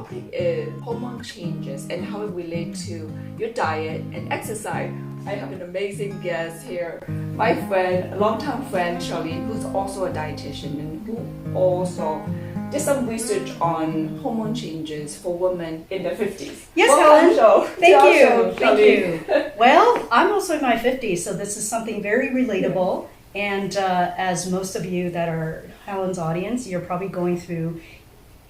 topic is hormone changes and how it relates to your diet and exercise. I have an amazing guest here, my friend, a longtime friend, Charlene, who's also a dietitian and who also did some research on hormone changes for women in their 50s. Yes, Helen. Thank you. Well, I'm also in my 50s, so this is something very relatable. And as most of you that are Helen's audience, you're probably going through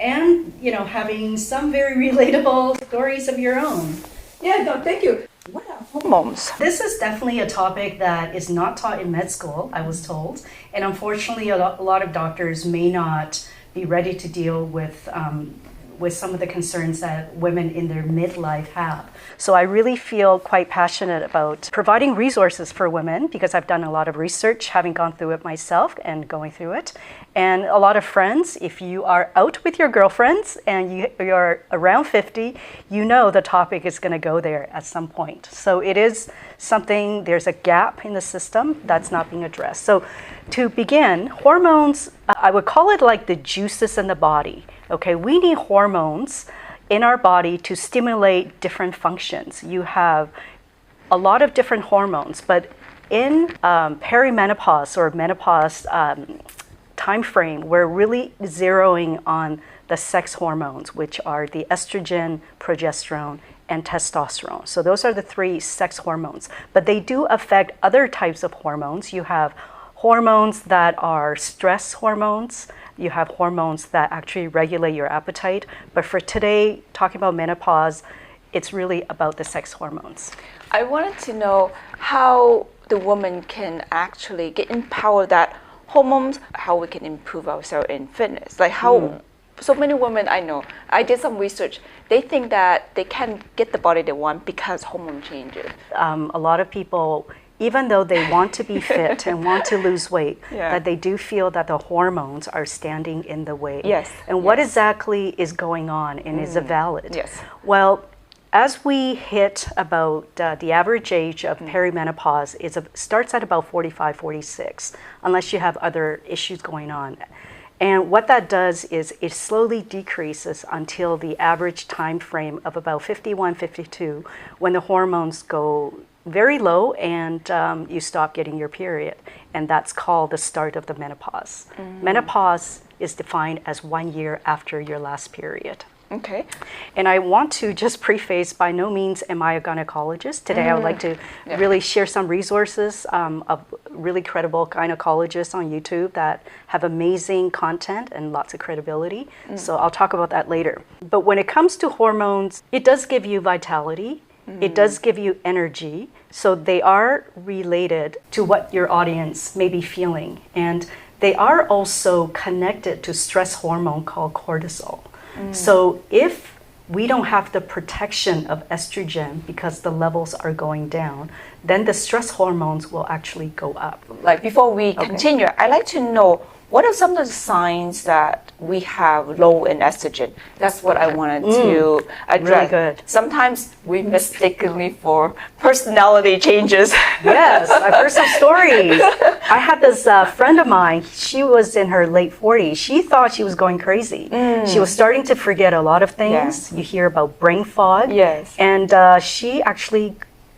and, having some very relatable stories of your own. Yeah, no, thank you. What are hormones? This is definitely a topic that is not taught in med school, I was told. And unfortunately, a lot of doctors may not be ready to deal with some of the concerns that women in their midlife have. So I really feel quite passionate about providing resources for women because I've done a lot of research, having gone through it myself and going through it. And a lot of friends, if you are out with your girlfriends and you're around 50, you know the topic is going to go there at some point. So it is something, there's a gap in the system that's not being addressed. So to begin, hormones, I would call it like the juices in the body. Okay, we need hormones in our body to stimulate different functions. You have a lot of different hormones, but in perimenopause or menopause time frame, we're really zeroing on the sex hormones, which are the estrogen, progesterone, and testosterone. So those are the three sex hormones, but they do affect other types of hormones. You have hormones that are stress hormones. You have hormones that actually regulate your appetite. But for today, talking about menopause, it's really about the sex hormones. I wanted to know how the woman can actually get empowered that hormones, how we can improve ourselves in fitness. Like how so many women I know, I did some research, they think that they can get the body they want because hormone changes. A lot of people, even though they want to be fit and want to lose weight, that they do feel that the hormones are standing in the way. Yes. And what exactly is going on and is it valid? Yes. Well, as we hit about the average age of perimenopause, starts at about 45, 46, unless you have other issues going on. And what that does is it slowly decreases until the average time frame of about 51, 52, when the hormones go very low and you stop getting your period. And that's called the start of the menopause. Menopause is defined as 1 year after your last period. Okay. And I want to just preface, by no means am I a gynecologist. Today I would like to really share some resources of really credible gynecologists on YouTube that have amazing content and lots of credibility. So I'll talk about that later. But when it comes to hormones, it does give you vitality. It does give you energy. So they are related to what your audience may be feeling. And they are also connected to stress hormone called cortisol. So if we don't have the protection of estrogen because the levels are going down, then the stress hormones will actually go up. Like before we continue, I'd like to know what are some of the signs that we have low in estrogen? That's what I wanted to address. Really good. Sometimes we mistakenly for personality changes. Yes, I've heard some stories. I had this friend of mine, she was in her late 40s. She thought she was going crazy. She was starting to forget a lot of things. You hear about brain fog. Yes. And she actually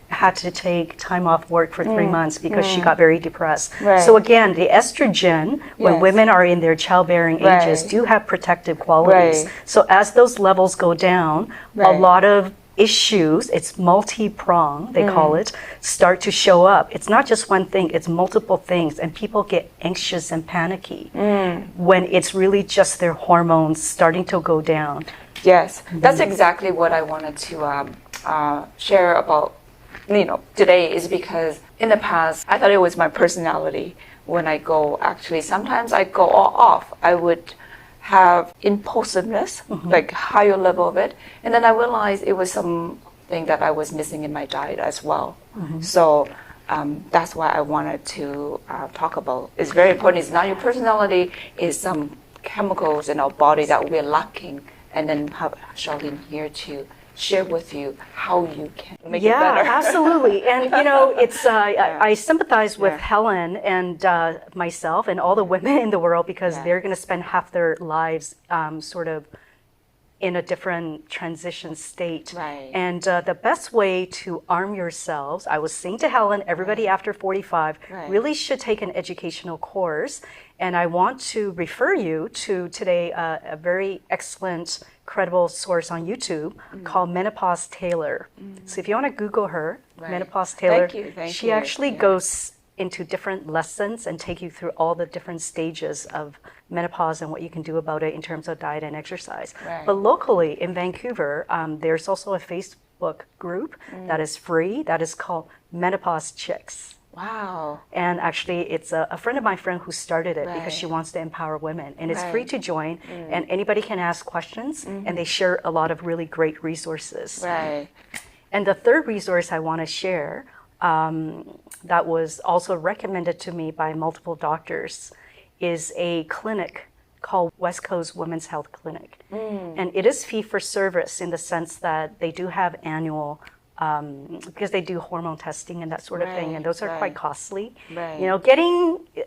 had to take time off work for 3 months because she got very depressed. Right. So again, the estrogen, when women are in their childbearing ages, do have protective qualities. Right. So as those levels go down, a lot of issues, it's multi-pronged, they call it, start to show up. It's not just one thing, it's multiple things, and people get anxious and panicky when it's really just their hormones starting to go down. Yes, that's exactly what I wanted to share about today, is because in the past, I thought it was my personality when I go, actually, sometimes I go all off. I would have impulsiveness, like higher level of it. And then I realized it was something that I was missing in my diet as well. So that's why I wanted to talk about. It's very important. It's not your personality, it's some chemicals in our body that we're lacking. And then have Charlene here to share with you how you can make it better. Yeah, absolutely. And it's I sympathize with Helen and myself and all the women in the world because they're going to spend half their lives sort of in a different transition state. Right. And the best way to arm yourselves, I was saying to Helen, everybody after 45 really should take an educational course. And I want to refer you to today a very excellent, credible source on YouTube called Menopause Taylor. So if you want to Google her, Menopause Taylor, she actually goes into different lessons and take you through all the different stages of menopause and what you can do about it in terms of diet and exercise. But locally in Vancouver, there's also a Facebook group that is free that is called Menopause Chicks. Wow. And actually, it's a friend of my friend who started it because she wants to empower women. And it's free to join, and anybody can ask questions, and they share a lot of really great resources. Right. And the third resource I want to share that was also recommended to me by multiple doctors is a clinic called Westcoast Women's Health Clinic. And it is fee for service in the sense that they do have annual because they do hormone testing and that sort of thing, and those are quite costly. You know,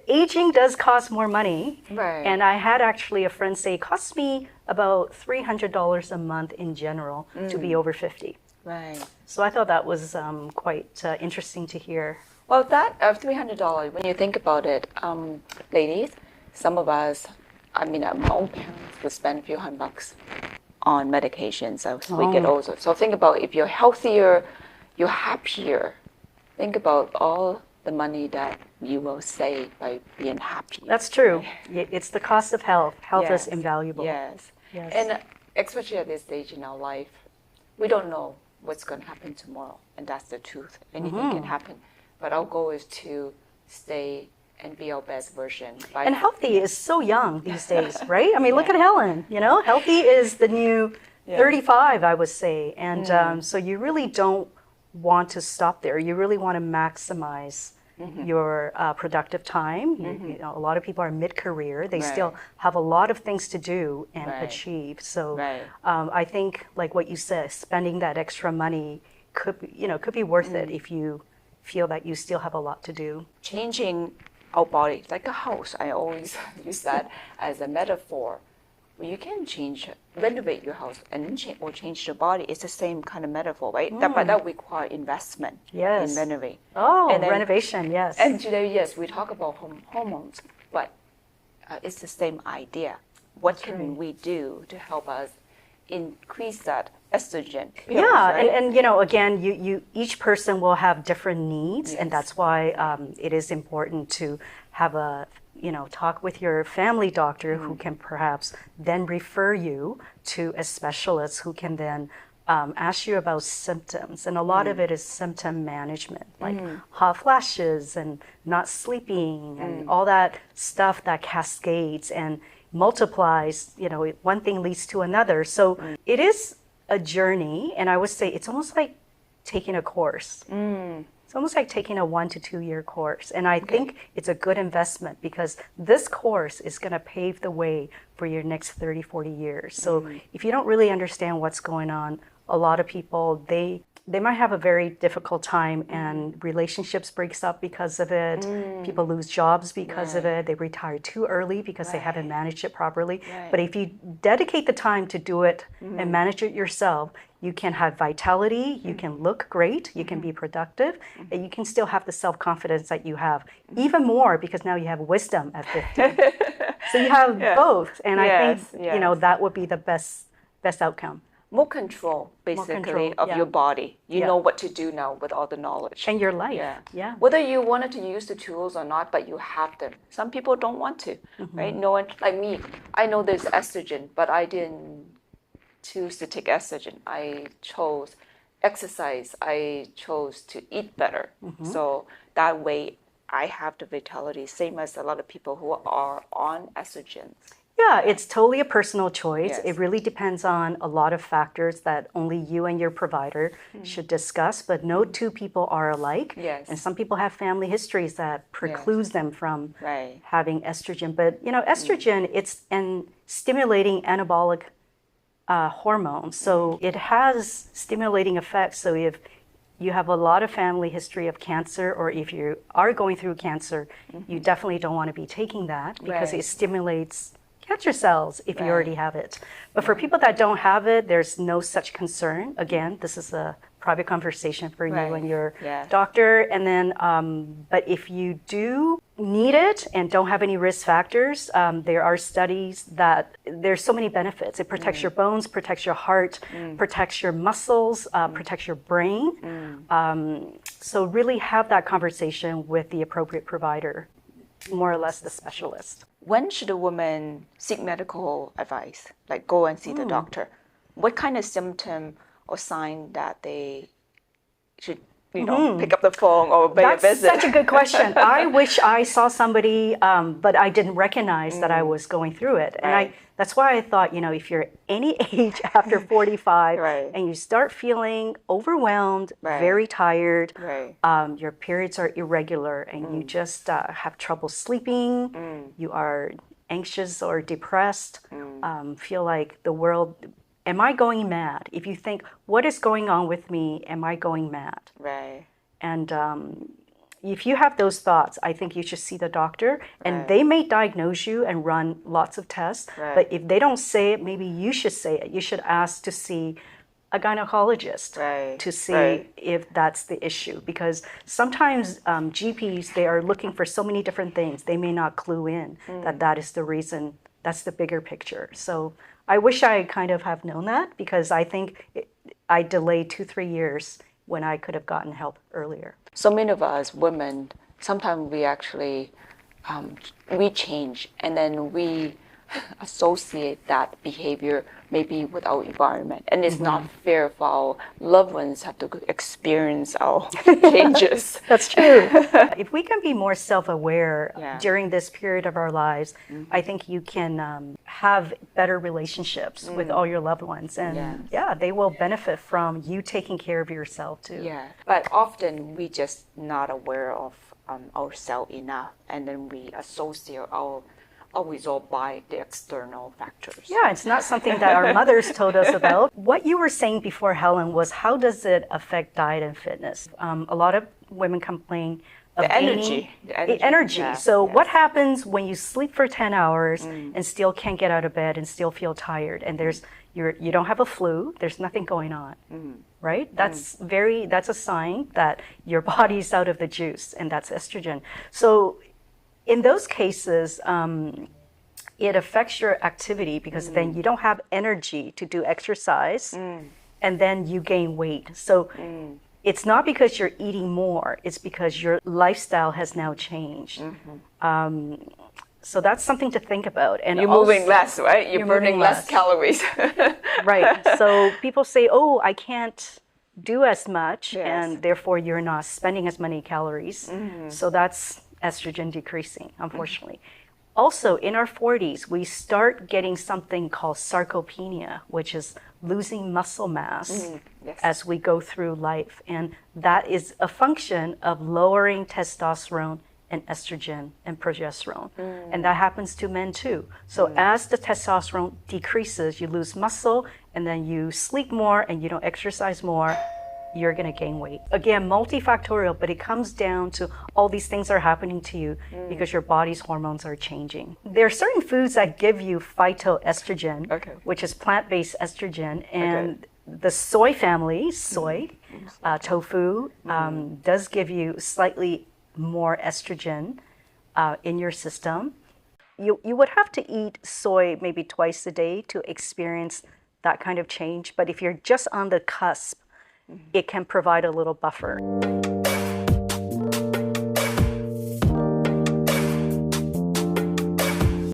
aging does cost more money. And I had actually a friend say it costs me about $300 a month in general to be over 50. So I thought that was quite interesting to hear. Well, that $300, when you think about it, ladies, some of us, I mean, my own parents would spend a few $100 on medications as we get older. So think about if you're healthier, you're happier. Think about all the money that you will save by being happy. That's true. It's the cost of health. Health is invaluable. And especially at this stage in our life, we don't know what's going to happen tomorrow. And that's the truth. Anything can happen. But our goal is to stay and be our best version. And healthy is so young these days, right? I mean, look at Helen, you know, healthy is the new 35, I would say. And so you really don't want to stop there. You really want to maximize your productive time. You know, a lot of people are mid-career. They still have a lot of things to do and achieve. So I think, like what you said, spending that extra money could be worth it if you feel that you still have a lot to do. Changing our body, like a house. I always use that as a metaphor. Well, you can renovate your house and change your body. It's the same kind of metaphor, right? But that requires investment in renovate. And renovation, yes. And today, yes, we talk about hormones, but it's the same idea. What can we do to help us increase that estrogen? And you know, again, you each person will have different needs, and that's why it is important to have a talk with your family doctor who can perhaps then refer you to a specialist who can then ask you about symptoms. And a lot of it is symptom management, like hot flashes and not sleeping and all that stuff that cascades and multiplies. You know, one thing leads to another. So it is a journey, and I would say it's almost like taking a course. It's almost like taking a 1 to 2 year course. And I think it's a good investment because this course is going to pave the way for your next 30, 40 years. So if you don't really understand what's going on, a lot of people, they might have a very difficult time, and relationships breaks up because of it. People lose jobs because of it. They retire too early because they haven't managed it properly. But if you dedicate the time to do it and manage it yourself, you can have vitality, you can look great, you can be productive, and you can still have the self-confidence that you have, even more because now you have wisdom at 50. So you have both, and I think that would be the best outcome. More control, basically, of your body. You know what to do now with all the knowledge. And your life. Whether you wanted to use the tools or not, but you have them. Some people don't want to, right? No one, like me, I know there's estrogen, but I didn't choose to take estrogen. I chose exercise. I chose to eat better. So that way I have the vitality, same as a lot of people who are on estrogens. Yeah, it's totally a personal choice. It really depends on a lot of factors that only you and your provider should discuss, but no two people are alike. And some people have family histories that precludes them from having estrogen. But, you know, estrogen, it's an stimulating anabolic hormone. So it has stimulating effects. So if you have a lot of family history of cancer, or if you are going through cancer, you definitely don't want to be taking that because it stimulates cancer cells if you already have it. But for people that don't have it, there's no such concern. Again, this is a private conversation for you and your doctor. And then, but if you do need it and don't have any risk factors, there are studies that there's so many benefits. It protects your bones, protects your heart, protects your muscles, protects your brain. So really have that conversation with the appropriate provider, more or less the specialist. When should a woman seek medical advice, like go and see the doctor? What kind of symptom or sign that they should, pick up the phone or pay a visit? That's such a good question. I wish I saw somebody, but I didn't recognize that I was going through it. And that's why I thought, if you're any age after 45 and you start feeling overwhelmed, very tired, your periods are irregular and you just have trouble sleeping, you are anxious or depressed, feel like the world... Am I going mad? If you think, what is going on with me? Am I going mad? Right. And if you have those thoughts, I think you should see the doctor. And they may diagnose you and run lots of tests. But if they don't say it, maybe you should say it. You should ask to see a gynecologist to see if that's the issue. Because sometimes GPs, they are looking for so many different things. They may not clue in that is the reason. That's the bigger picture. So I wish I kind of have known that, because I think I delayed 2-3 years when I could have gotten help earlier. So many of us women, sometimes we actually, we change and then we associate that behavior maybe with our environment. And it's not fair for our loved ones have to experience our changes. That's true. If we can be more self-aware during this period of our lives, I think you can have better relationships with all your loved ones. And they will benefit from you taking care of yourself too. Yeah, but often we just not aware of ourselves enough, and then we associate our result by the external factors. Yeah, it's not something that our mothers told us about. What you were saying before, Helen, was how does it affect diet and fitness? A lot of women complain of the energy. So what happens when you sleep for 10 hours and still can't get out of bed and still feel tired, and you don't have a flu, there's nothing going on, right? That's a sign that your body's out of the juice, and that's estrogen. So in those cases, it affects your activity, because then you don't have energy to do exercise, and then you gain weight. So it's not because you're eating more, it's because your lifestyle has now changed. So that's something to think about. And you're moving less, right? You're burning less calories. Right. So people say, oh, I can't do as much, and therefore you're not spending as many calories. So that's estrogen decreasing, unfortunately. Also, in our 40s, we start getting something called sarcopenia, which is losing muscle mass as we go through life. And that is a function of lowering testosterone and estrogen and progesterone. And that happens to men too. So as the testosterone decreases, you lose muscle, and then you sleep more and you don't exercise more, you're going to gain weight. Again, multifactorial, but it comes down to all these things are happening to you because your body's hormones are changing. There are certain foods that give you phytoestrogen, which is plant-based estrogen, and the soy family, tofu, does give you slightly more estrogen in your system. You would have to eat soy maybe twice a day to experience that kind of change, but if you're just on the cusp, it can provide a little buffer.